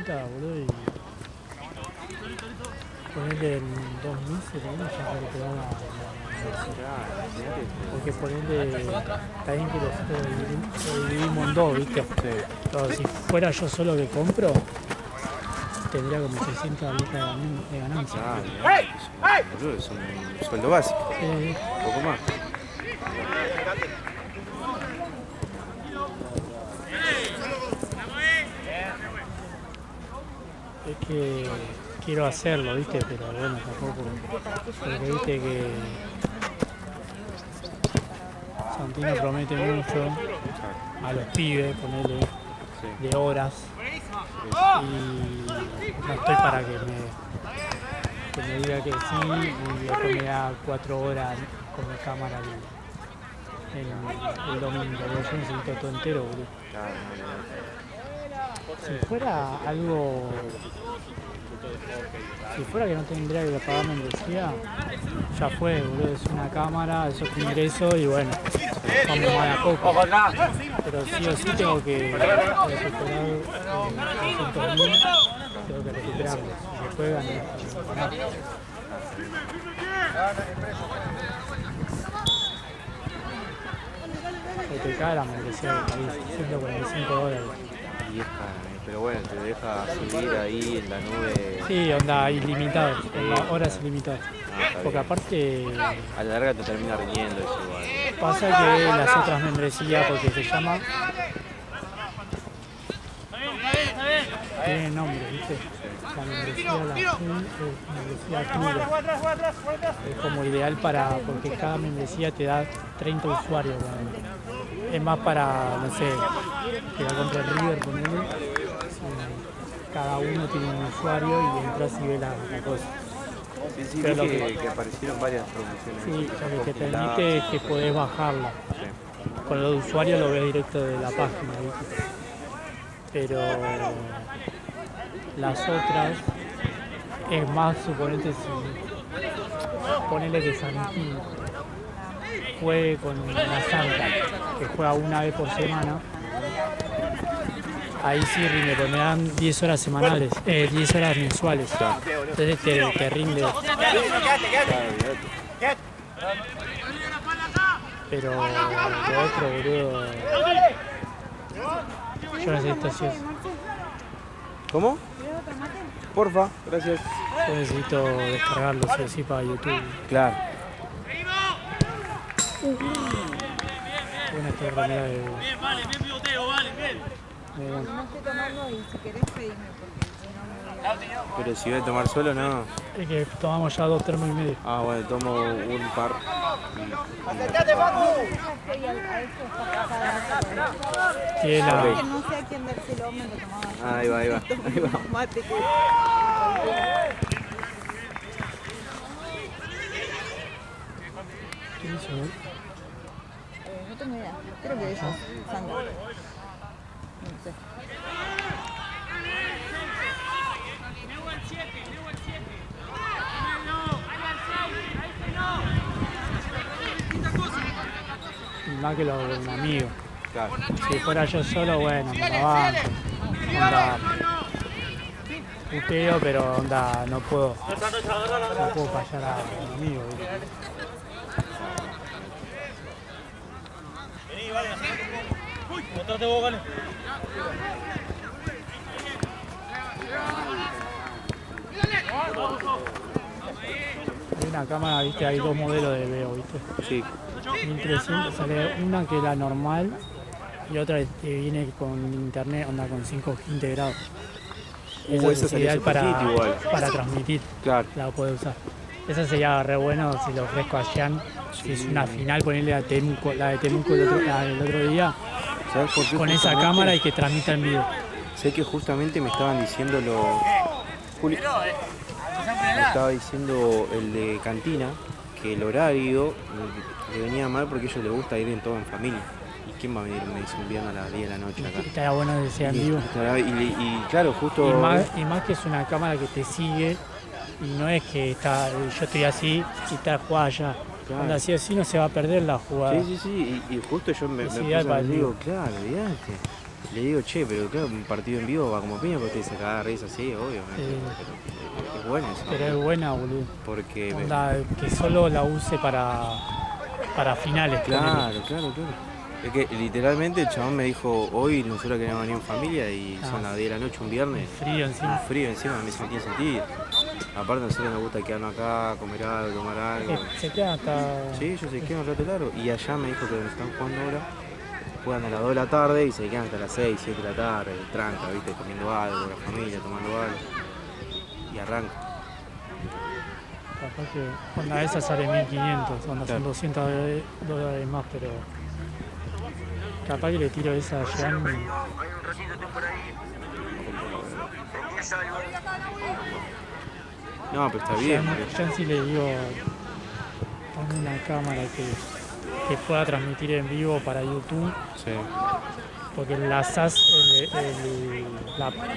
vuelta, boludo, y ponerle en 2 meses, boludo, ya recuperar la universidad. Porque ponerle, está bien que lo dividimos en dos, ¿viste? Pero si fuera yo solo que compro, tendría como 600 lucas de ganancia. Boludo, es un sueldo básico. Sí. Un poco más. Es que quiero hacerlo, ¿viste? Pero bueno, tampoco. Porque viste que Santino promete mucho a los pibes, ponerle de horas. Y no estoy para que me diga que sí y después me da 4 horas con mi cámara el domingo. Yo necesito todo entero, boludo. Si fuera algo. Si fuera que no tendría que pagar membresía, ya fue, boludo. Es una cámara, eso es tu ingreso y bueno, vamos más de a poco. Pero sí o sí tengo que recuperar 300.000, tengo que recuperarlos. Si se juegan, te cae la membresía del país, $145. Y es cara, pero bueno, te deja subir ahí en la nube. Sí, onda ilimitado, horas ilimitadas. Porque aparte. A la larga te termina riñendo eso igual. Pasa que las otras membresías, porque se llama. Tiene nombre, ¿viste? La membresía membresía Club. Es como ideal porque cada membresía te da 30 usuarios. Es más para, no sé, que la compra River, ponele. Cada uno tiene un usuario y entras y ves la cosa. Sí, pero que aparecieron varias promociones. Sí, lo que te permite es que podés bajarla. Sí. Con los usuarios lo ves directo de la página, ¿viste? Pero las otras es más, suponete, si ponele que Santín juegue con la Santa, que juega una vez por semana, ahí sí rinde, porque me dan 10 horas semanales, 10 horas mensuales. Entonces te rinde. Pero lo otro, boludo, yo necesito sí. ¿Cómo? Porfa, gracias. Yo necesito descargarlo sí o sí para YouTube. Claro. Buena esta remera de. Bien, vale, bien pivoteo, vale, bien. No estoy tomando y si querés pedime porque si no me... Pero si voy a tomar solo, no. Es que tomamos ya 2 termos y medio. Ah, bueno, tomo un par. Tiene la. Que no sé a quién dárselo, me lo tomaba. Ahí va, ahí va. Ahí va. Mate que... ¿Qué hizo, eh? No tengo idea. Creo que ellos, Sandra. No sé. Más que un amigo. Claro. Si fuera yo solo, bueno, me la banco. Onda, puteo, pero onda, no puedo fallar a un amigo, ¿viste? Vení, vale. Botate vos, vale. Hay una cámara, viste, hay 2 modelos de Veo, viste. Sí. 1300, sale una que es la normal y otra que viene con internet, onda con 5G integrado. Esa es ideal para transmitir, Claro. la puede usar. Esa sería re bueno si lo ofrezco a Jean, si es una final, ponerle la de Temuco el otro día, ¿Sabes por qué? con esa cámara y que transmita en vivo. Sé que justamente me estaban diciendo Juli, me estaba diciendo el de Cantina que el horario le venía mal porque a ellos les gusta ir en todo en familia. ¿Y quién va a venir un viernes a las 10 de la noche acá? Estaría bueno que sea en vivo. Y claro, justo... Y más que es una cámara que te sigue y no es que yo estoy así y está jugada allá. Claro. Cuando así no se va a perder la jugada. Sí, y justo yo me Es puse ideal para a el digo, vivo. claro, olvidate. Le digo, che, pero claro, un partido en vivo va como piña porque te saca risa así, obvio. Pero es bueno eso. Pero es buena, boludo. Porque. Onda, que solo la use para finales. Claro. Es que literalmente el chabón me dijo, hoy nosotros queríamos venir en familia y son las 10 de la noche, un viernes. Frío encima. Un frío encima, me dice, no tiene sentido. Aparte a nosotros nos gusta quedarnos acá, comer algo, tomar algo. Se queda hasta... Sí, ellos se quedan un rato largo. Y allá me dijo que donde están jugando ahora, juegan a las 2 de la tarde y se quedan hasta las 6, 7 de la tarde, tranca, viste, comiendo algo, la familia, tomando algo. Y arranca. Capaz que onda esa sale 1500, onda son $200 más, pero capaz que le tiro esa a Jean. No, pero está bien. Jean sí le digo, pon una cámara que pueda transmitir en vivo para YouTube. Sí. Porque enlazás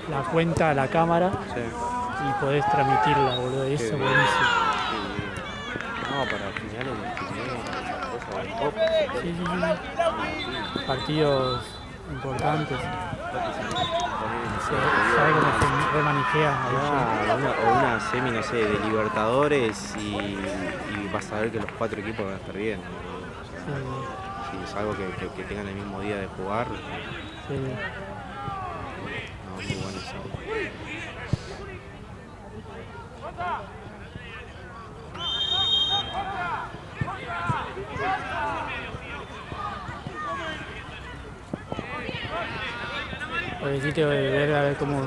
la cuenta a la cámara y podés transmitirla, boludo. Y eso es buenísimo. No, para finales de Sí. Partidos importantes. ¿Sabes cómo se remanijea? O una semi, no sé, de Libertadores y vas a ver que los 4 equipos van a estar bien. Si es algo que tengan el mismo día de jugar. Sí. No, muy bueno eso. Necesito ver a ver cómo,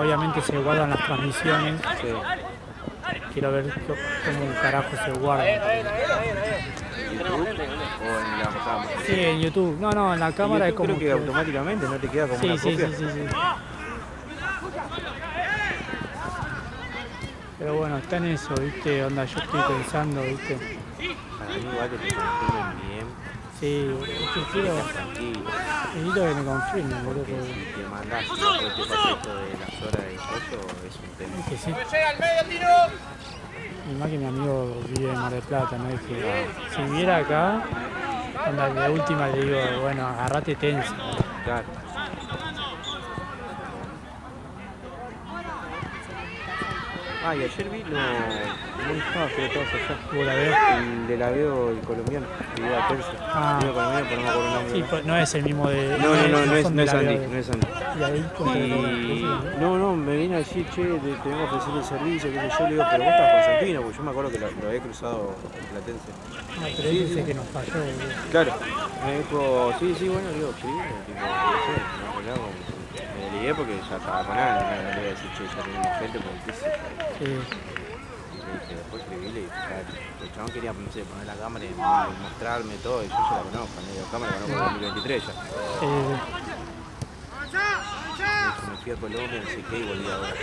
obviamente se guardan las transmisiones. Sí. Quiero ver cómo carajo se guardan. ¿YouTube o en la cámara? Sí, en YouTube. No, en la cámara es como creo que automáticamente no te queda como una copia. Sí. Pero bueno, está en eso, ¿viste? Onda, yo estoy pensando, ¿viste? Para mí igual que te confirmen bien. Sí, es que quiero... Tranquilo. Necesito que me confirmen, boludo. Porque si te mandás y después te pasa esto de las horas de coso, es un tema. Es que sí. Y más que mi amigo vive en Mar del Plata, ¿no? Es que si viviera acá, onda, de última le digo, bueno, agarrate tenso. Claro. Ah, y ayer vi no estaba, pero todos allá. ¿Vos la veo? El de la veo, el colombiano, que iba a Tense. Iba colombiano, pero no me acuerdo el nombre. Sí, pues no es el mismo de... No es Andy, no es Andy. Y ahí No, me viene a decir, che, te vengo a ofrecer el servicio, qué sé yo, le digo, pero vos estás con Santino, porque yo me acuerdo que lo había cruzado en Platense. Ah, pero él dice que nos falló, boludo. Claro, me dijo, sí, bueno, le digo, escribile, tipo, no sé, no hablamos. Me ligué porque ya estaba con Andy, no le iba a decir, che, ya tenemos gente, porque qué sé yo. Sí. Y le dije, después escribile y el chabón quería, no sé, poner la cámara y mostrarme todo, y yo ya la conozco, la cámara la conozco en 2023 ya. Me fui a Colombia, no sé qué, y volví ahora.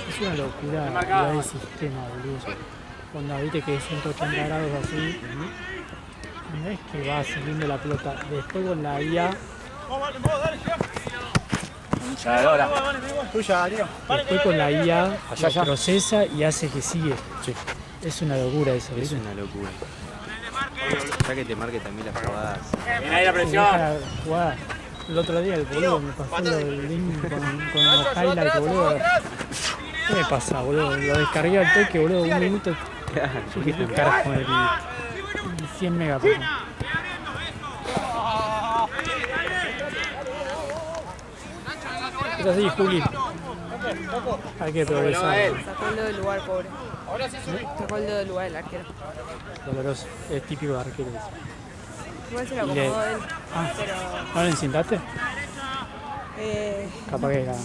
Es una locura la del sistema, boludo. Cuando viste que es 180 grados así, no es que va siguiendo la pelota. Después con la IA, después con la IA lo procesa y hace que sigue. Es una locura eso, Es ¿viste? una locura. Ya que te marque también las jugadas. Ahí la presión. Jugada. El otro día el boludo me pasó el link con los highlights, boludo. ¿Qué me pasa, boludo? Lo descargué al toque, boludo, 1 minuto. Yo que te carajo con el 100 megas. Es así, Juli. Hay que progresar. Sacó el dedo del lugar, pobre. Sacó el dedo del lugar el arquero. Doloroso. Es típico de arquero. Igual se lo acomodó él. Pero... ¿No le encintaste? Eh, Capaz que la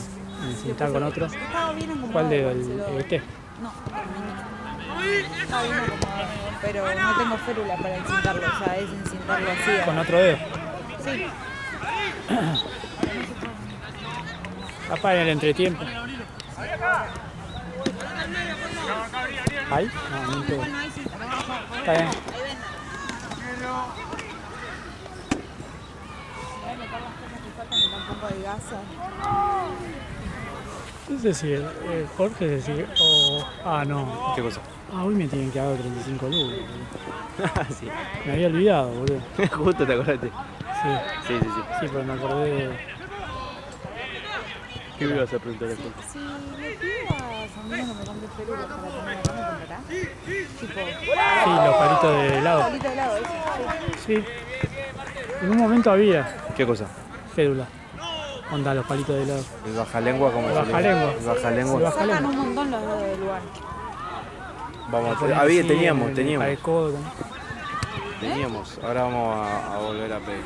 encintar con otro. Estaba bien acomodado. ¿Cuál dedo? igual, se lo- ¿Este? No, estaba bien acomodado. Pero no tengo férula para encintarlo, o sea, es encintarlo así. ¿Con otro dedo? Sí. Capaz en el entretiempo. ¿Ahí? No, no tengo. Está bien. Voy a meter las cosas que faltan y tampoco de gasa. Es decir, Jorge es decir, o... Ah, no. ¿Qué cosa? Ah, hoy me tienen que dar 35 lucas. Sí. Me había olvidado, boludo. Justo te acordaste. Sí, Sí. sí, pero me acordé de... ¿Qué me ibas a preguntar después? Si le pido a Sandino que me compre férulas para tener acá, ¿me comprará? Tipo, Sí, los palitos de helado. palito de helado, eso. Sí. Sí. En un momento había ¿Qué cosa? fédula. Onda, los palitos de helado. El bajalengua, como El se le dice. bajalengua. El bajalengua. El bajalengua. Sacan un montón los dedos del lugar. Vamos, Ponen había, así teníamos, en el teníamos. palcodo, ¿no? Teníamos. Ahora vamos a volver a pedir.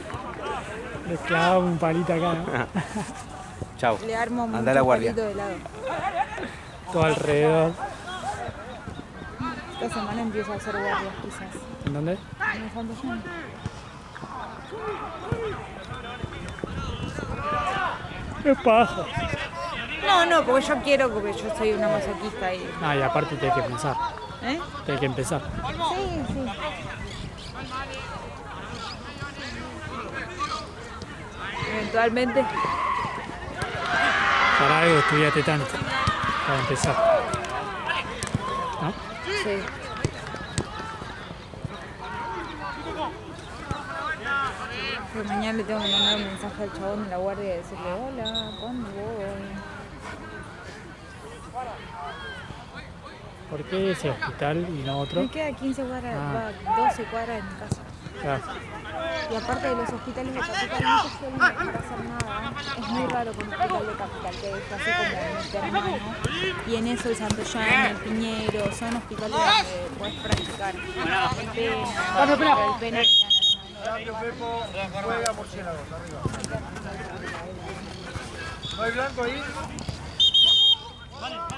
Le clavaba un palito acá, ¿no? Chau. Le armo Andá a muchos la guardia. palitos de helado. Todo alrededor. Esta semana empiezo a hacer guardias, quizás. ¿En dónde? En el Santo Llano. ¡Qué paja! No, porque yo quiero, porque yo soy una masoquista y... Ah, y aparte tenés que pensar. ¿Eh? Tenés que empezar. Sí, sí. Eventualmente. Para algo estudiaste tanto. Para empezar. ¿No? Sí. Pero mañana le tengo que mandar un mensaje al chabón de la guardia y decirle, hola, ¿cuándo voy? ¿Por qué ese hospital y no otro? Me queda 15 cuadras, Ah. va 12 cuadras de mi casa. Claro. Y aparte de los hospitales de capital, no se suelen hacer nada. Es muy raro con un hospital de capital que es así como interno. Y en eso el Santo Llano, el Piñero, son hospitales donde puedes practicar el pena, el pena que Cambio Pepo, juega Murciélagos, arriba. ¿No hay blanco ahí? Ah,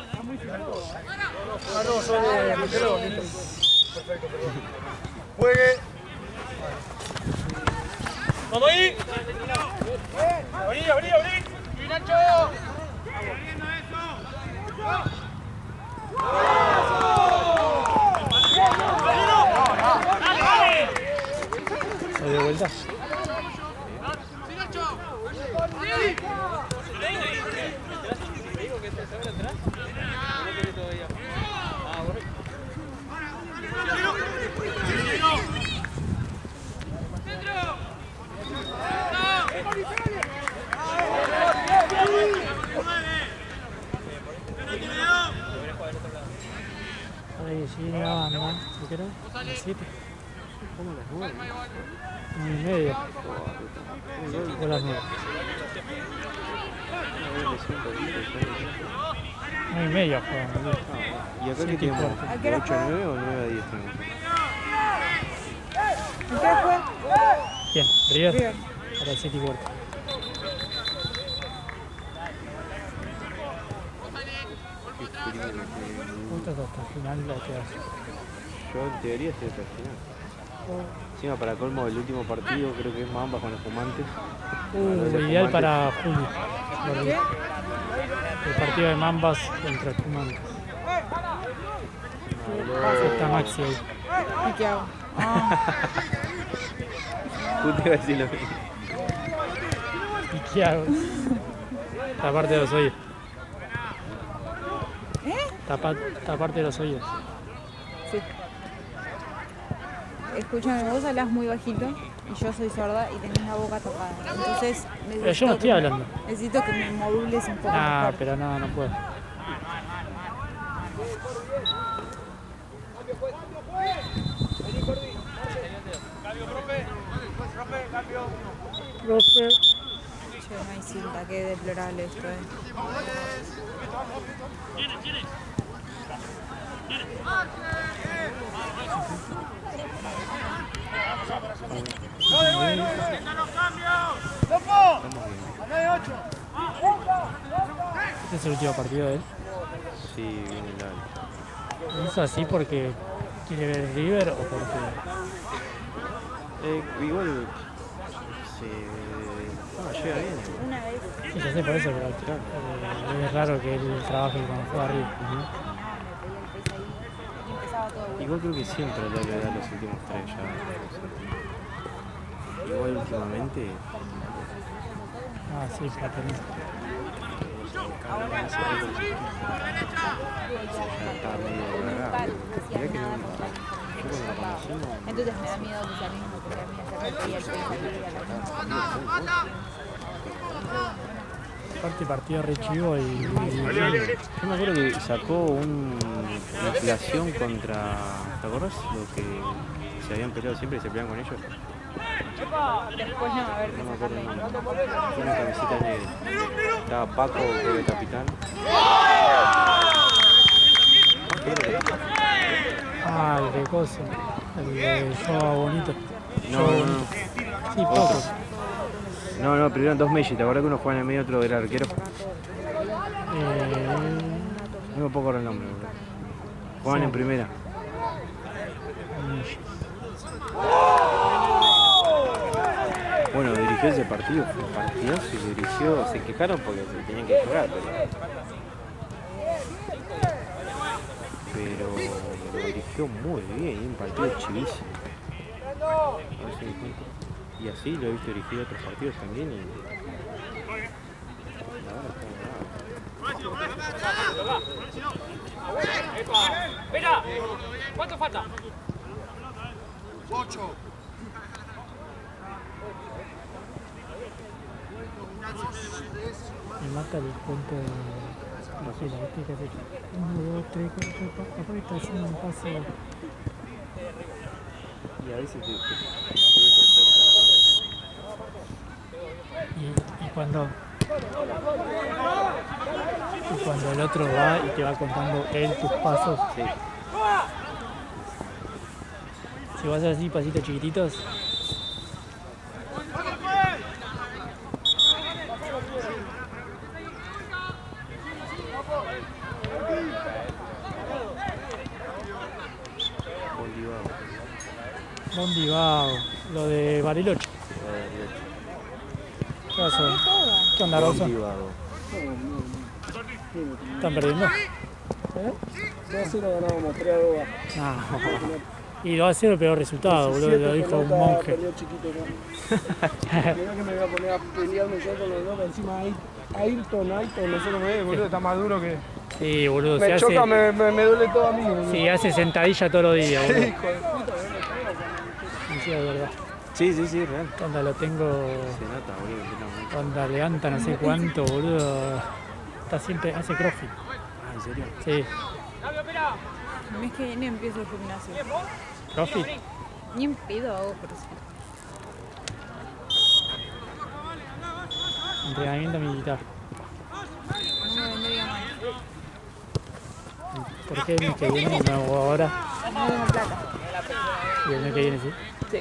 no, son de Murciélagos, listo. Perfecto, perdón. Juegue. ¡Vamos ahí! ¡Abrí, abrí, abrí! ¡Nacho! ¿Soy de vuelta? Ahí sí, la banda. ¿Qué era? ¿A las 7? ¿Cómo las 9? 9:30. O las 9. 9:30 juegan, boludo. ¿Y acá qué 7:15. tenemos? ¿A qué ¿De hora 8 a 9 o 9 a 10 tenemos? ¿En qué hora juega? ¿Quién? ¿River? River. A las 7:15. Justo hasta el final la quedas. Yo en teoría estoy hasta el final. Encima para colmo el último partido creo que es Mambas con los fumantes. Ideal para julio. ¿Qué? El partido de Mambas contra el Pumantes. Está Maxi ahí. ¿Y qué hago? Ah, Justo iba a decir lo mismo. ¿Y qué hago? Taparte los oídos. Taparte los oídos. sí. Escúchame, vos hablas muy bajito y yo soy sorda y tenés la boca tapada. Entonces Pero yo no estoy hablando. Necesito que me modules un poco Ah, mejor. pero no puedo. Profe. Che, no hay cinta, qué deplorable esto, Este es el último partido de él. Sí, viene largo. ¿Lo hizo así porque quiere ver el River o porque.? Igual llega bien. Una vez. Sí, ya sé por eso, pero es raro que él trabaje cuando juega arriba. Igual creo que siempre le da los últimos 3 ya. Igual últimamente. Ah, sí, Platense. Ya está medio cagado. Mirá que no. Yo cuando lo conocí no. Entonces me da miedo que sea mismo, porque a mí me hace reír el país y a la misma. Aparte partido re chivo y Yo me acuerdo que sacó una inflación contra... ¿Te acordás? Lo que se habían peleado siempre y se peleaban con ellos. Después no, a ver No qué me acuerdo el sacarle. nombre. Una camiseta negra. Estaba Paco, que era el capitán. Ah, el de coso. El de Joa Bonito. No, Joa no, Bonito. no. Sí, Paco. No, pero eran dos Messi. ¿Te acordás que uno jugaba en el medio y otro era arquero? No me puedo acordar el nombre, boludo. Jugaban Sí. en primera. Bueno, dirigió ese partido, fue un partidazo y dirigió, se quejaron porque se tenían que quejar, pero lo dirigió muy bien, y un partido chivísimo. A ver si me cuento. Y así lo he visto dirigir otros partidos también y la verdad está bravo. Mira, ¿cuánto falta? 8. Me mata el cuento de Brasil, ¿viste? Que hace 1, 2, 3, 4, capaz que está haciendo un paso. Y a veces te Y cuando el otro va y te va contando él tus pasos. sí. Si vas así, pasitos chiquititos. ¿Dónde va? Lo de Bariloche. ¿Qué pasó? ¿Qué onda, Rosso? ¿Están perdiendo? 2-0 ganábamos 3-2. No. Y lo va a ser el peor resultado, boludo. Lo dijo un monje. Perdió chiquito, ¿no? Mirá que me voy a poner a pelearme yo con los dos. Encima Ayrton, no sé cómo es, boludo. Está más duro que... Sí, boludo. Me choca, me duele todo a mí, boludo. Sí, hace sentadilla todos los días, boludo. Hijo de puta, Sí, es verdad. Sí, real. Cuando lo tengo, Se nota, boludo, completamente. cuando levanta no sé cuánto, boludo. Está siempre, hace crossfit. Ah, ¿en serio? Sí, El mes que viene empiezo el gimnasio. crossfit. Ni en pedo hago crossfit. Entrenamiento militar. No me vendría mal. ¿Por qué el mes que viene no hago ahora? No tengo plata. Y el mes que viene sí. Sí.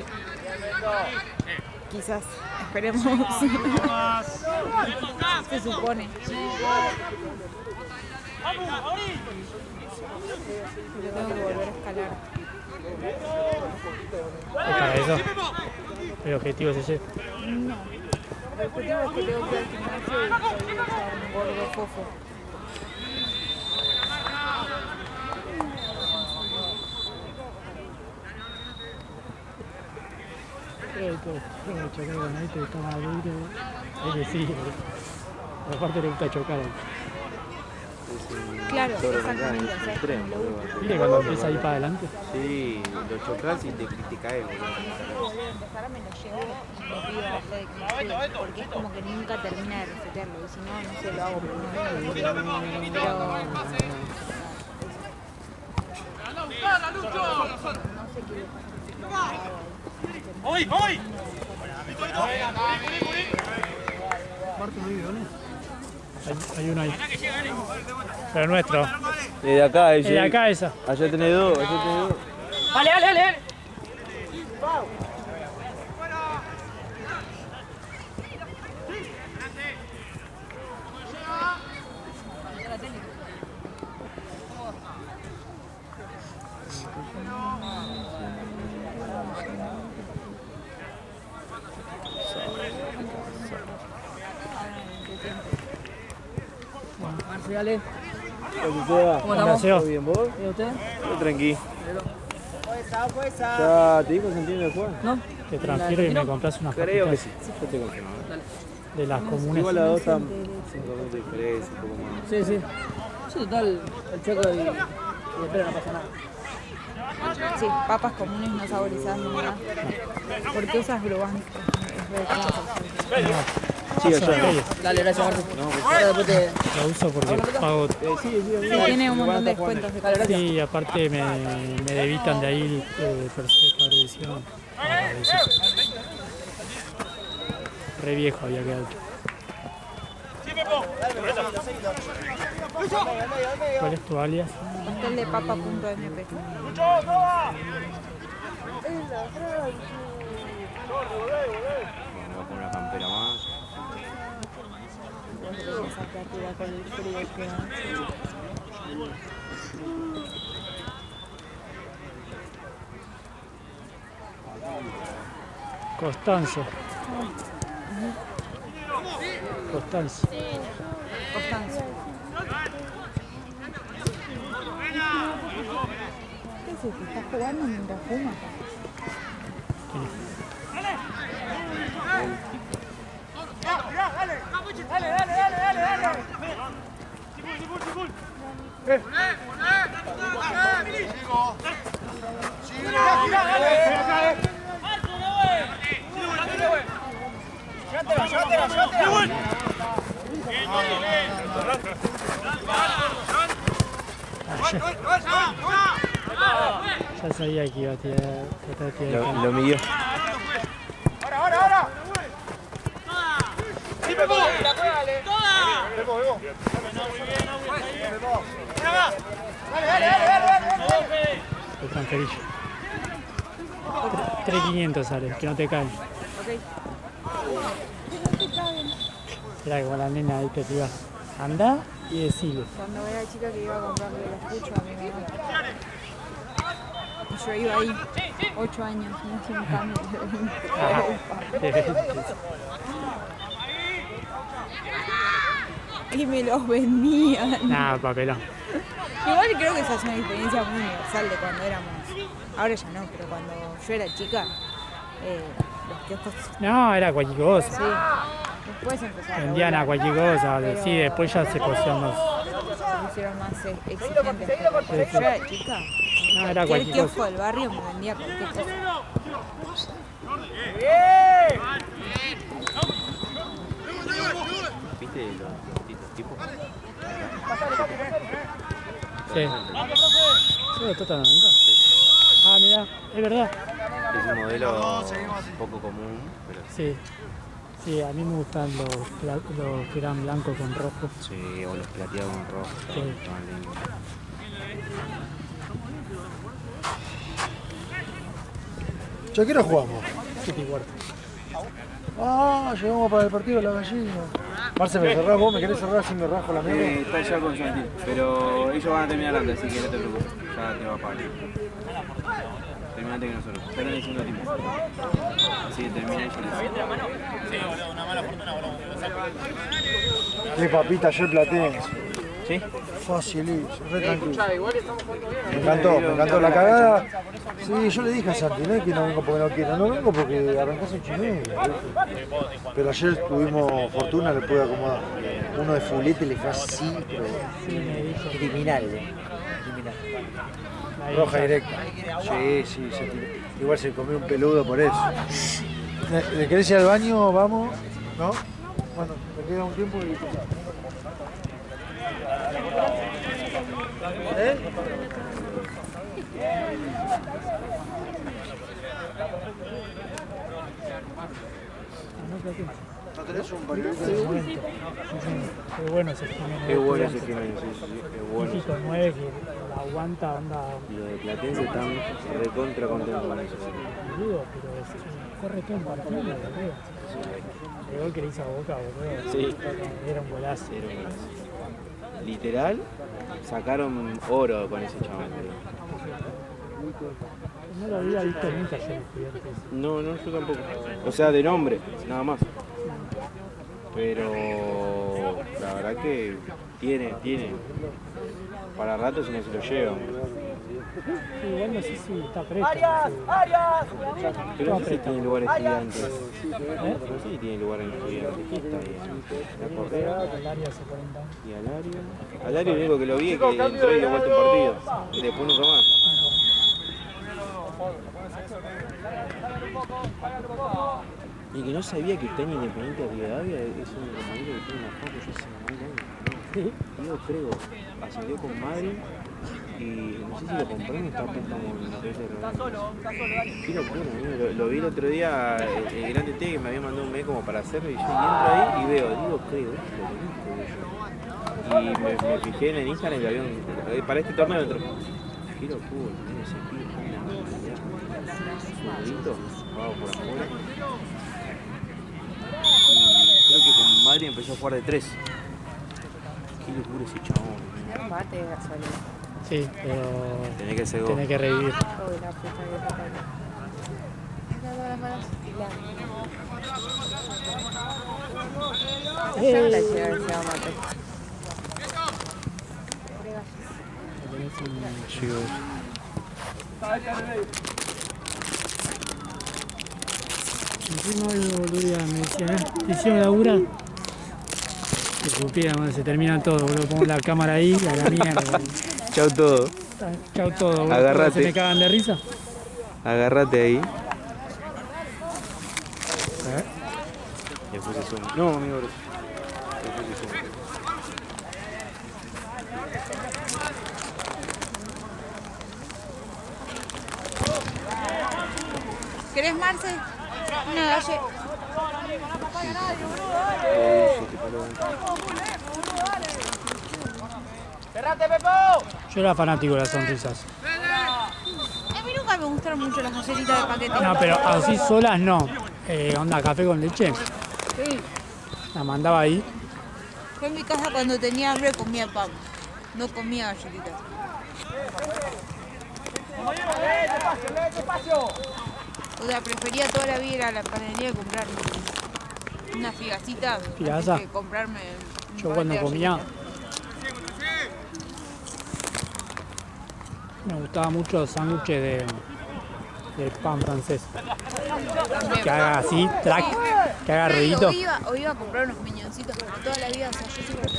Quizás. Esperemos. Se supone. Pero tengo que volver a escalar. ¿Es para eso? ¿El objetivo es ese? No. El objetivo es que tengo que ir al gimnasio y soy un gordo fofo. Chocar con este está mal, ¿viste? Es que sí, pero aparte le gusta chocar. Claro, Toro exactamente. mecánico, O sea, es tren, como lo boludo. último. ¿Viste cuando empieza a ir para adelante? Sí, lo chocás y te caes, boludo. Volver a empezar, me lo llevo y le pido a Fede que me ayude, porque es como que nunca termina de resetearlo y si no, no sé, lo hago pero no sé qué le pasa. ¡Voy! Hay uno ahí. Pero nuestro. De acá, El de acá esa. Allá tenés dos, allá tenés dos. ¡Dale! Dale. ¿Cómo estamos? ¿Todo bien, vos? ¿Y usted? Yo tranqui. ¿Ya te dijo Santino de jugar? ¿No? Te transfiero y me compras unas Creo que papitas sí. Yo te confirmo. de las comunes. Igual las dos están 5 minutos de diferencia, un poco más. Sí. Sí, total, el choco y espera, no pasa nada. Sí, papas comunes no saborizadas ni nada. ¿Por qué usas Brubank? Es re Sí, allá. Dale, gracias, Martín. No, pues, Ahora después te... La uso porque pago. Sí, tiene un montón de descuentos de cosas. Sí, aparte me debitan de ahí cablevisión. Re viejo había quedado. ¿Cuál es tu alias? Pastel de papa.mp. bueno, voy a poner una campera más. Esa creativa con el frío que hace. Constanzo. Constanzo. Constanza. ¿Qué es eso? ¿Estás jugando mientras fumas? Ya sabía que iba a tirar, tratar de tirar. Lo midió. El transferillo. 3.500 sale, que no te caen. Era como la nena ahí que te iba. Anda y decile. Cuando era chica que iba a comprarle los puchos a mi mamá. Y yo iba ahí 8 años, no sin cambio. Y me los vendían. Nada, papelón. Igual creo que esa es una experiencia muy universal de cuando éramos. Ahora ya no, pero cuando yo era chica, los kioscos. No, era cualquier cosa. Sí. Después empezaron Vendían a cualquier cosa. pero Sí, después ya se pusieron los. se pusieron más exigentes. Pero cuando yo era chica, No, era cualquier cualquier kiosco cosa. del barrio me vendía cualquier cosa. ¿Viste los tipos? Sí. ¿Sí lo Tota 90? Ah, mirá, es verdad. Es un modelo poco común, pero Sí. Sí, a mí me gustan los que eran blancos con rojo. sí, o los plateados con rojo. Sí. Estaban lindos. ¿Ya qué hora jugamos? City Huerta. Ah, llegamos para el partido de la gallina. Marce, ¿me cerrás vos? ¿Me querés cerrar si me rajo la mierda? Está ya con Santi, pero ellos van a terminar antes, así que no te preocupes. Ya te va a pagar. Termina antes que nosotros. Están en el segundo tiempo. Así que termina y yo les digo. Qué papita ayer platense. ¿Sí? Facilísimo, re tranquilo. Me encantó la cagada. Sí, yo le dije a Santi, no es que no vengo porque no quiero, no vengo porque arrancás 8:30. Pero ayer tuvimos fortuna, le pude acomodar. Uno de fulete le fue así, pero Sí, me dijo. criminal. Ahí Roja está. directa. Sí, se tiró. Igual se comió un peludo por eso. ¿Le querés ir al baño? Vamos. ¿No? Bueno, me queda un tiempo y... ¿Eh? ¿No tenés un periodista de momento? Qué bueno ese Jiménez. Qué bueno ese Jiménez, sí, qué bueno. Típico 9 que la aguanta, onda. Los de Platense están recontra contentos con eso. Boludo, pero corre todo el partido, boludo. El gol que le hizo a Boca, boludo. Sí. Era un golazo. Literal, sacaron oro con ese chaval. No lo había visto nunca yo en Estudiantes. No, yo tampoco. O sea, de nombre, nada más. Pero la verdad que tiene. Para rato si no se lo llevan. Sí, igual no sé si está presto. Pero no sé si tiene lugar estudiantes. ¿Eh? No sé si tiene lugar en estudiantes. ¿Qué está ahí? La Correa El área hace 40 años. y Alario. Alario lo único que lo vi es que entró y dio vuelta un partido. Y después nunca más. Y que no sabía que está en Independiente de Rivadavia, es un compañero que tiene una foto, yo sé, Diego Crego ascendió con Madrid y no sé si lo compraron, está préstamo en Independiente de Rivadavia. Qué locura, amigo. Lo vi el otro día, el Grande T que me había mandado un mail como para hacerlo y yo entro ahí y veo, Diego Crego, y me fijé en el Instagram y había para este torneo dentro. Qué locura, ese pibe, zurdito, jugado por afuera. Y creo que con Madrid empezó a jugar de 3. Qué locura ese chabón. No mate de casualidad. Sí, pero Tenés que ser gol. tenés que revivir. Uy, la puta que te parió. Mira todas las manos. Ya la lleva el se va a matar. Encima el boludo me decía, ¿te hicieron laburar? Si supiera, bueno, se termina todo, boludo. Pongo la cámara ahí y a la mierda. Chau todo. Chau todo, boludo. Agarrate. ¿Se me cagan de risa? Agárrate ahí. Le puse zoom. No, amigo. Le puse zoom. ¿Querés, Marce? Una galle. Yo era fanático de las sonrisas. A mí nunca me gustaron mucho las galletitas de paquete. No, pero así solas no. Onda café con leche. Sí. La mandaba ahí. Yo en mi casa cuando tenía hambre comía pan. No comía galletitas. O sea, prefería toda la vida ir a la panadería y comprarme una figacita ¿Figaza? antes que comprarme un Yo paquete cuando de comía galletitas. me gustaba mucho los sándwiches de pan francés. También. Que haga así, track, que haga ruidito. O iba a comprar unos miñoncitos, pero toda la vida, o sea, yo siempre...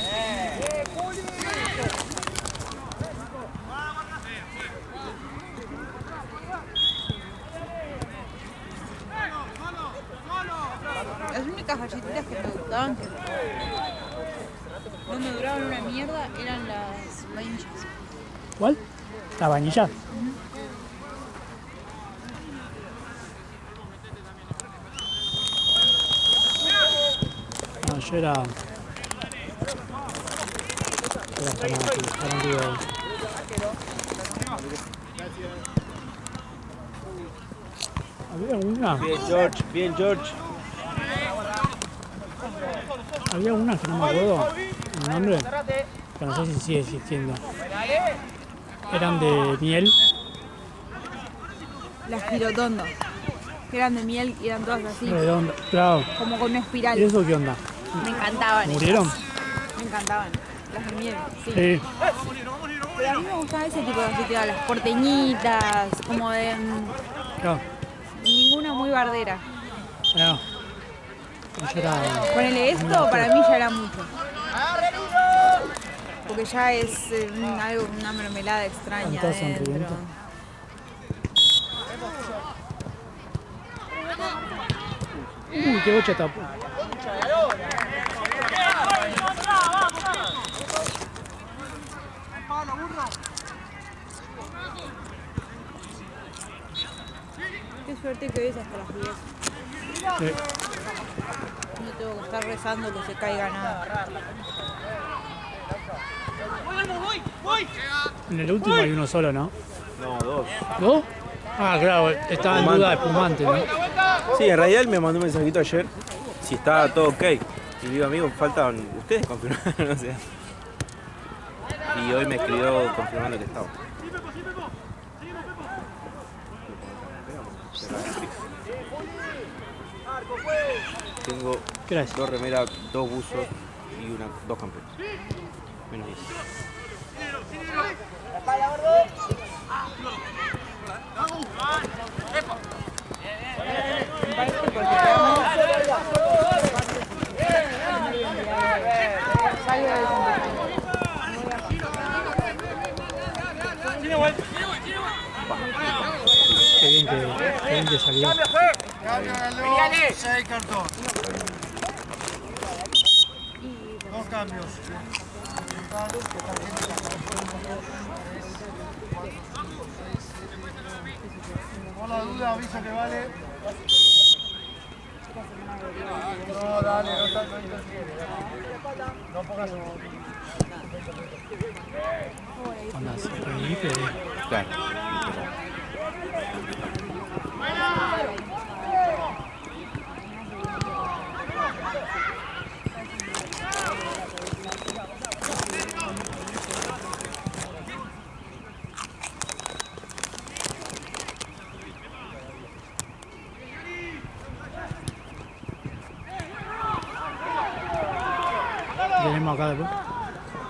Las únicas galletitas que me gustaban, que no me duraban una mierda, eran las vainillas. ¿Cuál? La vainilla. No, yo era fanático. Había una. Bien, George. Bien, George. Había una que no me acuerdo el nombre, que no sé si sigue existiendo. Eran de miel. Las girotondas, que eran de miel y eran todas así, Redonda, claro. como con una espiral. ¿Y eso qué onda? Me encantaban. ¿Murieron? esas. Me encantaban. Las de miel, sí. Sí. Pero a mí me gustaba ese tipo de galletitas, las porteñitas, como de Claro. ninguna muy bardera. Claro. Yo era. Ponele esto, para mí ya era mucho. Porque ya es algo, una mermelada extraña Tanto adentro. sonriente. Qué bocha tapó. Qué suerte que hoy es hasta las 10. Sí. No tengo que estar rezando que se caiga nada. En el último hay uno solo, ¿no? No, 2. ¿Dos? Ah, claro, estaba en duda de espumante, ¿no? Sí, en realidad él me mandó un mensajito ayer si estaba todo ok. Y digo, amigo, faltan ustedes confirmar, no sé. Y hoy me escribió confirmando que estaba. Tengo ¿Qué hora es? 2 remeras, 2 buzos y 2 campeones. Menos 10. Me parece porque quedamos... Salgo de Qué bien que salió. Cambio Galo, 6 cartón. 2 cambios. Por la duda avisa que vale. No, dale, no interfiere. No pongas. Cuando se repite, Claro. tenemos acá después.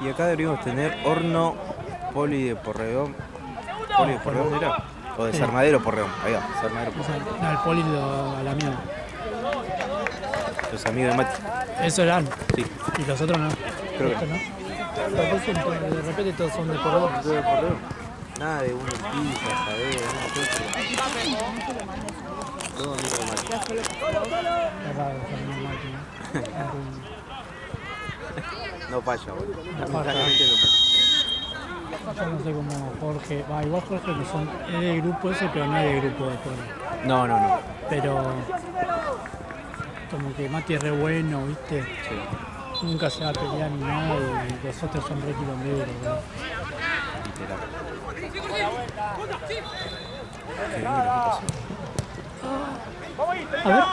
Y acá deberíamos tener horno poli de porredón. ¿Poli de porredón era? O desarmadero porredón. Ahí va, desarmadero porredón. No, el poli a la mierda. Los amigos de Mati. Eso eran. Sí. Y los otros no. Creo que Estos no. De repente todos son de porredón. ¿Todo de porredón? Nada de uno pizza, saber, nada, todo eso. Todo amigo de Mati. Es raro ser una máquina. No falla, boludo. No falla. Lamentablemente no falla. Yo no sé cómo Jorge. Igual Jorge que son, es del grupo ese, pero no es del grupo de porredón. No. Pero como que Mati es re bueno, ¿viste? Sí. Nunca se va a pelear ni nada y los otros son re quilomberos, ¿verdad? Literal. Qué bien, ¿qué pasó? A ver.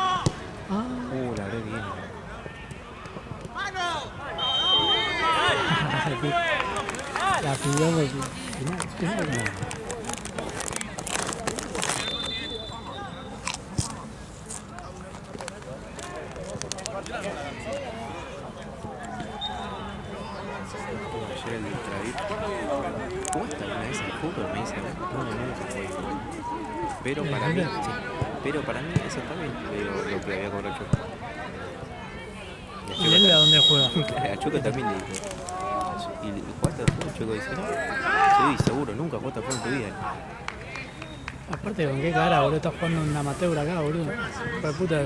La re bien. La pidió porque... Ayer el Ultravit. ¿Jugaste alguna vez al fútbol? Me dice, no, nunca jugué. Pero para mí, sí. Pero para mí eso está bien. Lo que había cobrado Choco. ¿Y él de dónde juega? A Choco también le dije. ¿Y jugaste al fútbol? Choco dice, no. Sí, seguro, nunca jugaste al fútbol en tu vida. Aparte, ¿con qué cara, boludo? Estás jugando un amateur acá, boludo. Hijo de puta.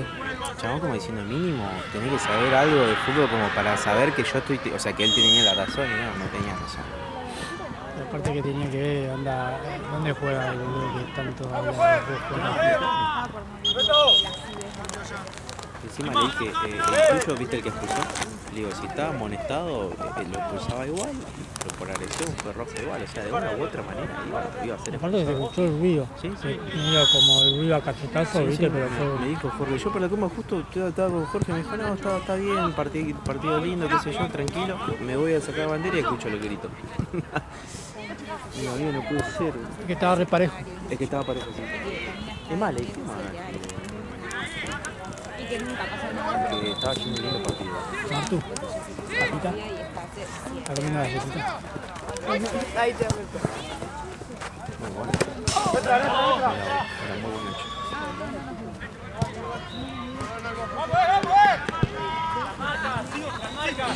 Chabón como diciendo, mínimo, tenés que saber algo de fútbol como para saber que yo estoy... O sea, que él tenía la razón y no tenía razón. Aparte que tenía que ver, anda, ¿dónde juega el boludo que tanto habla de Encima le dije, el tuyo, ¿viste el que expulsó? Le digo, si estaba amonestado, lo expulsaba igual, pero por agresión fue rojo igual, o sea, de una u otra manera iba a ser Aparte que se escuchó el ruido. Sí. Medio como el ruido a cachetazo, ¿viste? Pero fue... Me dijo Jorge, yo por la coma justo estaba con Jorge, me dijo, no, está bien, partido lindo, qué sé yo, tranquilo, me voy a sacar bandera y escucho lo que grito. Mi amigo no puede ser. Es que estaba re parejo. Es que estaba parejo, sí. Es mal, ¿qué más? Y que nunca pasa nada. Que estaba haciendo un lindo partido. Martu, papita, está comiendo la galletita. Ahí te veo. Muy bueno. Era muy buen hecho.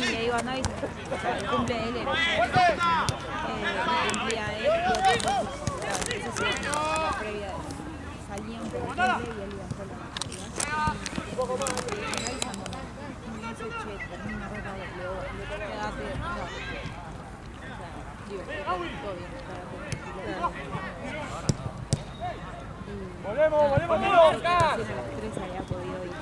Y le digo a Navi, o sea, el cumple de él era cumplía él y otros dos. Eso sí, la previa de salían por el cumple y él iba solo a la actividad. Y me dice, che, termina ropa de Leo, quédate, no. O sea, digo, todo bien, ¡Volvemos! recién a las 3 había podido ir.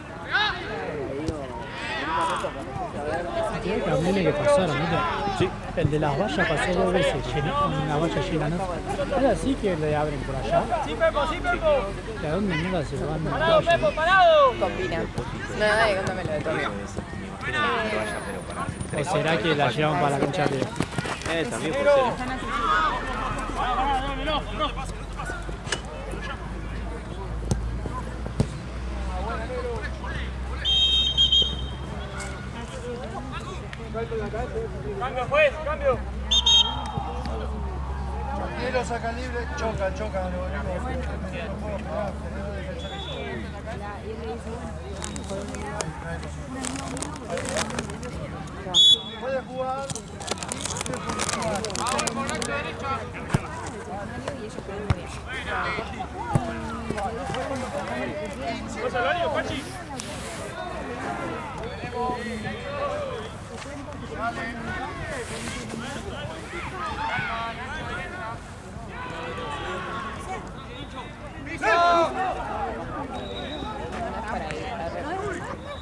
Creo que a mí que pasaron, ¿viste? Sí. El de las vallas pasó 2 veces, con una valla llena, ¿no? Ahora sí que le abren por allá. ¡Sí, Pepo! ¡Sí, Pepo! ¿Y a dónde mierda se van? ¡Parado, Pepo! ¡Parado! Combina. No, dale, contámelo de todo. Me imagino que vaya, pero para... ¿O será que la llevan para la cancha de... También puede ser. ¡Cambio, juez! ¡Cambio! Quiero sacar libre, chocan, lo puede jugar. Y ellos quedan muy bien. ¿Vas al horario, Pachi?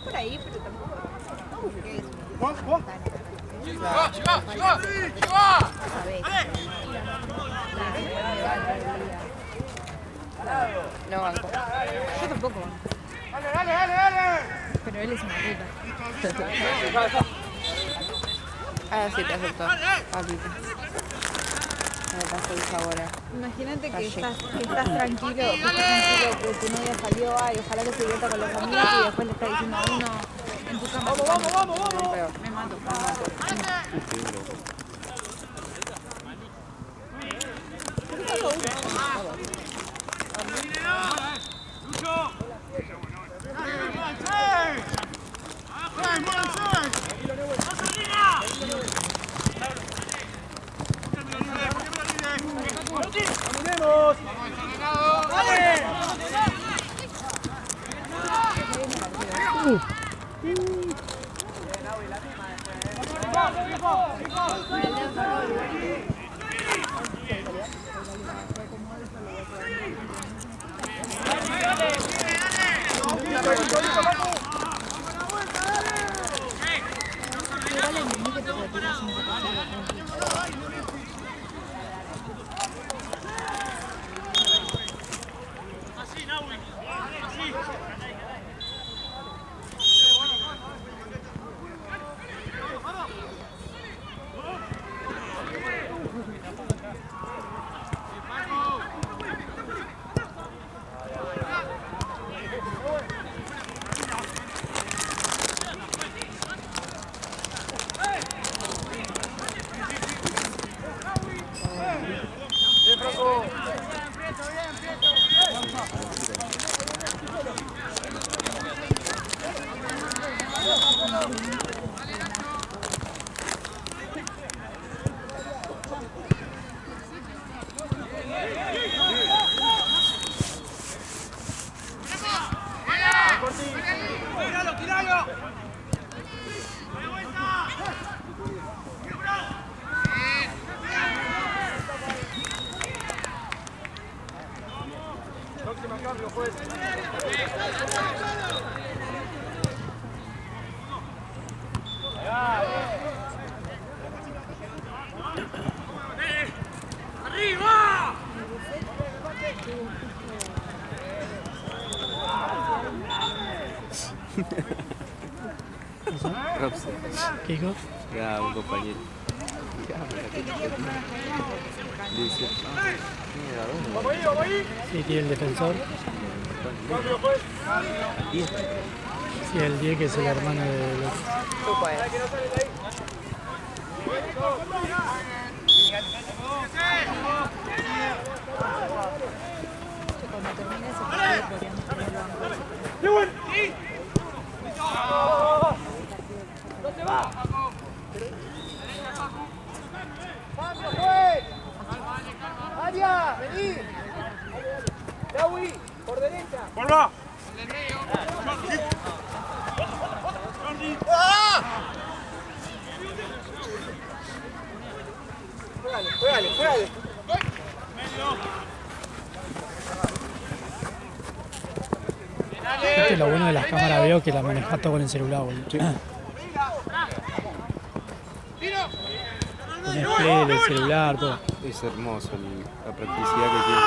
Por ahí, pero tampoco. No busques. No banco. Yo tampoco. Pero él es una puta. Ah, sí, te acepto. Papito. Me pasó el sabor. Imagínate que estás tranquilo, que tu novia salió, ay, ojalá que se divierta con los amigos y después le está diciendo a uno en tu cama. Vamos. Me mato. ¿Qué dijo? Ya, un compañero. Dice, Vamos ahí. Sí, tiene el defensor. Sí, el 10 que es el hermano de los... Tú puedes. Cuando termine ese partido podríamos tenerlo antes. ¿Dónde va? ¡Cambio, juez! ¡Aria, vení! Dawi, por derecha. ¡Vuelva! Juegale. Este, lo bueno de las cámaras veo que la manejas todo con el celular, boludo. Tenés play del celular, todo. es hermoso la practicidad que tiene.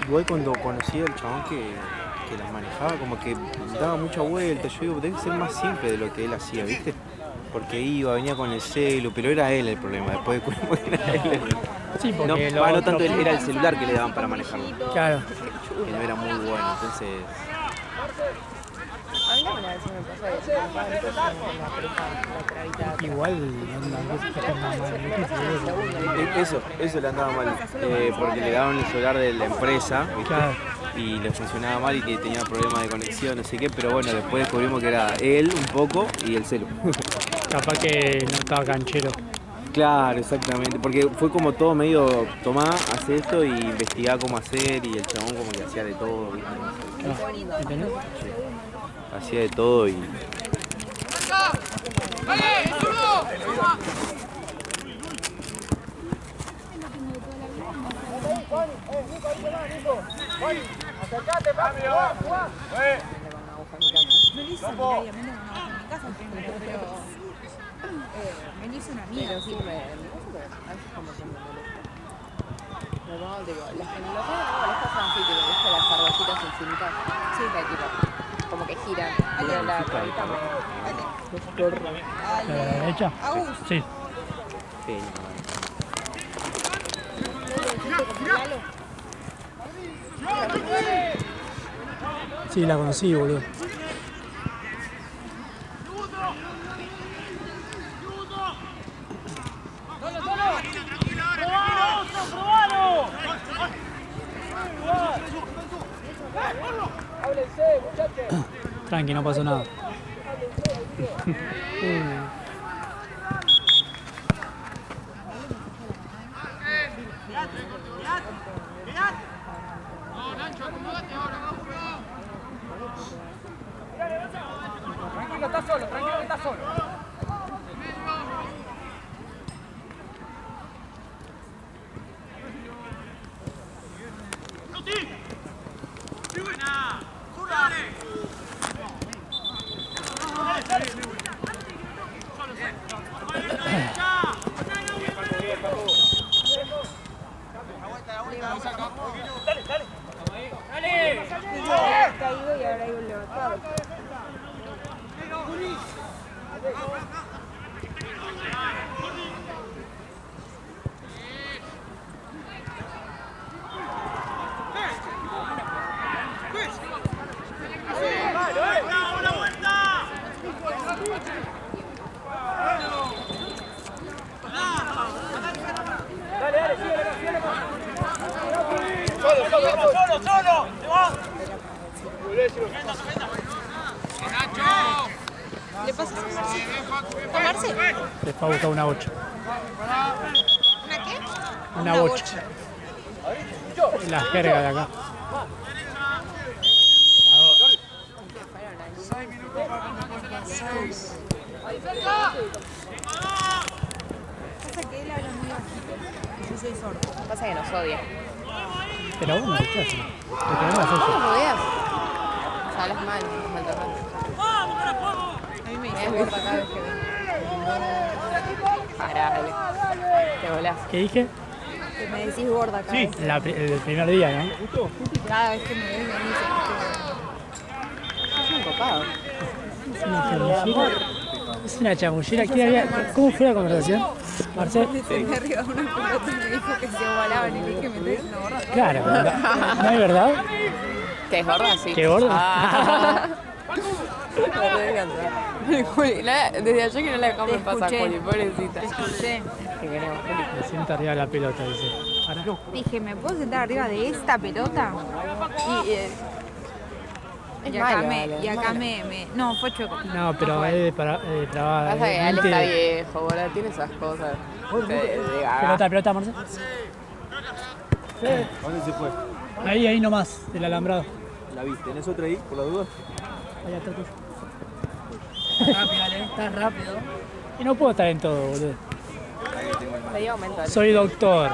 Igual cuando conocí al chabón que las manejaba, como que daba mucha vuelta, yo digo, debe ser más simple de lo que él hacía, ¿viste? Porque venía con el celu, pero era él el problema, después descubrimos que era él. Sí, porque No tanto era el celular que le daban para manejarlo, Claro. que no era muy bueno, entonces... A mí una vez me pasó eso, me pasaba esto con la pareja, la trabita. Igual no está mal. Eso le andaba mal, porque le daban el celular de la empresa, ¿viste? Claro. Y le funcionaba mal y que tenía problemas de conexión, no sé qué, pero bueno, después descubrimos que era él un poco y el celu. Capaz que no estaba canchero. Claro, exactamente, porque fue como todo medio, tomá, hace esto y investigá cómo hacer y el chabón como que hacía de todo, ¿viste? ¿Entendés? Sí. Hacía de todo y... Acercate, papi, jugá. Me lo hizo Mirai, a mí no me baja en mi casa primero, pero me lo hizo una amiga. Pero sí, a veces como que me molesta. Me pongo, digo, las que me lo molestas son así, tipo, viste las argollitas infinitas. Sí, que tipo, como que giran. Pero la ruedita ¿La derecha? Sí. Sí, Sí, la conocí, boludo. Tranqui, no pasó nada. Tranquilo, está solo, tranquilo que está solo. Había caído y ahora iba levantado. Dale, síguele. Solo. ¡Te va! ¿Le pasas a Marce? Les fue a buscar una 8. ¿Una qué? Una 8. La jerga de acá. Pasa que él habla muy bajito. Yo soy sordo. Pasa que nos odia. Pero vos me escuchás. Te querés hacer ¿Cómo yo. nos odias? O sea, hablas mal, maltratante. A mí me Me dice das gorda cada vez que vengo. Pará, dale. Te volás. ¿Qué dije? que me decís gorda cada vez. El primer día, ¿no? Cada vez que me ves me dices Es un copado. Es una chamullera. Es una chamullera. ¿Cómo fue la conversación, Marcel? que me arriba de una pelota y me dijo que se igualaban y le dije, me traes una gorda. Claro, ¿no es verdad? ¿Que es gorda? Sí. ¿Qué gorda? Ah. Juli, desde ayer que no la dejamos en pasar, Juli, pobrecita. Escuché. Te queremos, Juli. Me siento arriba de la pelota, dice. Ahora. Dije, ¿me puedo sentar arriba de esta pelota? Y acá me... No, fue chueco. No, pero es para... Pasa que él está viejo, boludo, tiene esas cosas. Pelota, Marcel. ¿Dónde se fue? Ahí nomás, del alambrado. ¿La viste? ¿Tenés otra ahí, por la duda? Ahí atrás tuyo. Rápido, Ale, estás rápido. Y no puedo estar en todo, boludo. Te dio aumento, Ale. Soy doctor.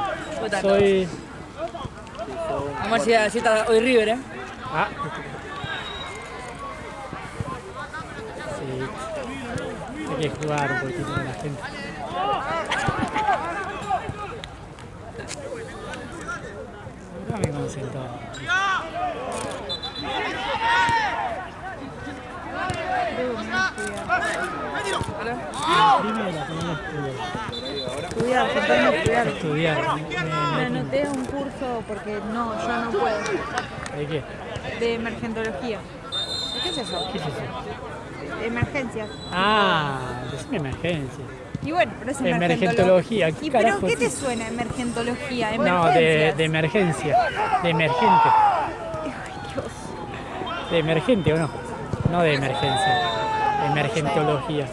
Soy... Vamos a ver si está hoy River, ¿eh? Ah. Sí. Hay que jugar un poquito con la gente. No me concentro. Estudiar. Me anoté a un curso porque no, yo no puedo. ¿De qué? De emergentología. ¿Qué es eso? ¿Qué es eso? De emergencias. Ah, decime emergencia. Y bueno, pero es Emergentología. ¿Y pero carajo qué es te eso? suena emergentología? No, de emergencia. De emergente. Ay, Dios. De emergente o no. No de emergencia. Emergentología.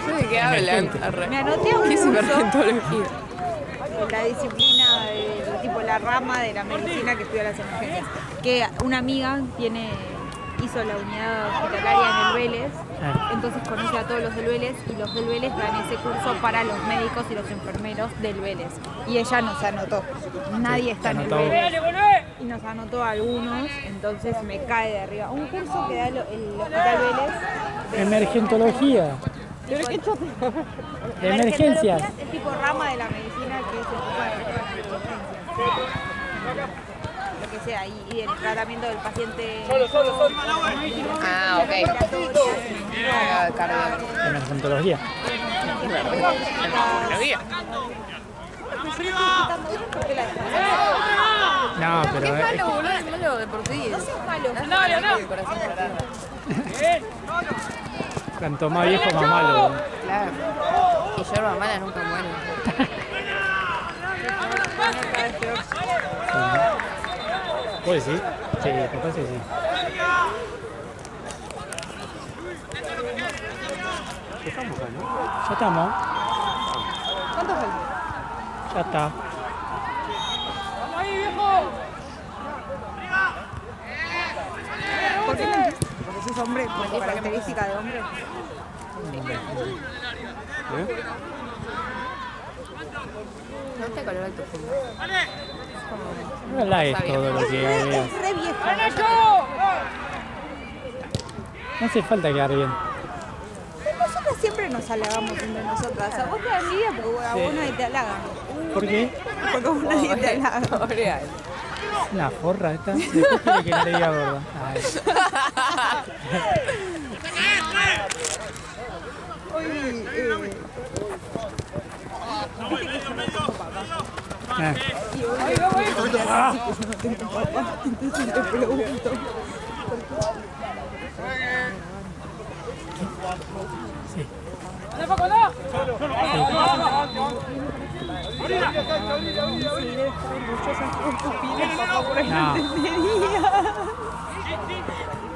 No sé de qué hablan. Me anoté a un ¿Qué es curso, emergentología? la disciplina, tipo la rama de la medicina que estudia las emergencias. Que una amiga hizo la unidad hospitalaria en el Vélez, entonces conoce a todos los del Vélez y los del Vélez dan ese curso para los médicos y los enfermeros del Vélez. Y ella nos anotó. Nadie está en el Vélez. Y nos anotó a algunos, entonces me cae de arriba. Un curso que da el Hospital Vélez. Emergentología. De emergencias. Es tipo rama de la medicina que se ocupa de las emergencias. Lo que sea, y el tratamiento del paciente. Ah, ok. Cardíaco. Emergentología. No, pero Es malo, boludo, es malo de por sí. No seas malo. El corazón parado. cuanto más viejo, más malo. Claro. Y yerba mala nunca muere. ¿Puedes decir? Sí, capaz que sí. Estamos acá, ¿no? Ya estamos. ¿Cuánto falta? Ya está. ¿Por qué? Porque sos hombre, por tu característica de hombre. No te color alto fondo. No es todo lo que veas. Es re viejo. No hace falta quedar bien. Nosotras siempre nos halagamos entre nosotras. A vos te da envidia porque a vos nadie te halaga. ¿Por qué? Porque a vos nadie te halaga. Pobre Ale. Una forra esta. Después quiere que no le diga gorda. Ay. Entonces te pregunto. Sí.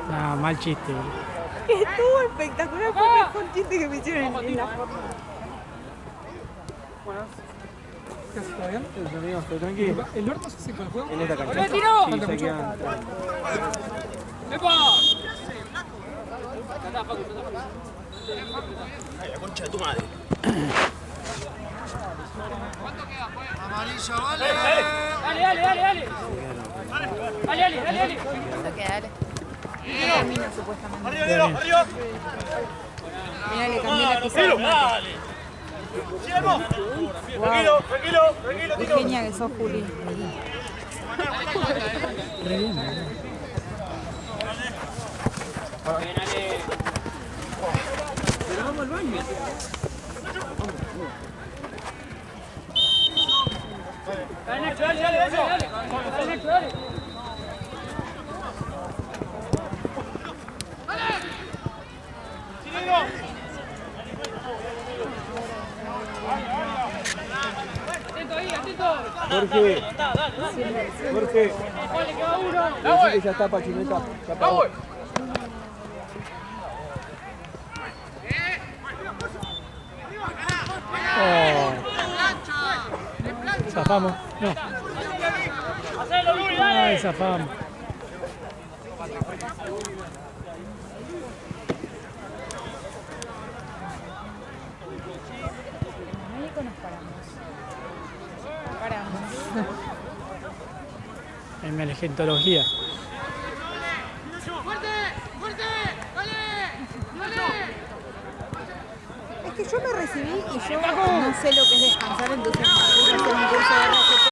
No, mal chiste. Estuvo espectacular, fue el mejor chiste que me hicieron en la forma. ¿Está bien? Estoy tranquilo. ¿El norte se seca el juego? En esta cancha. ¡Me tiró! Sí, se quedan. ¡Epa! Ay, la concha de tu madre. Amarilla, vale. Dale. Termina supuestamente. Arriba. Mirá, le cambié la pizarra. Tranquilo, Qué genia que sos, Juli. Re bien, Pero vamos al baño. Dale. Jorge. Decí que ya está Pachuleta. Zafamos. No. Ay, zafamos. Emergentología. Es que yo me recibí y yo no sé lo que es descansar, entonces me puse a hacer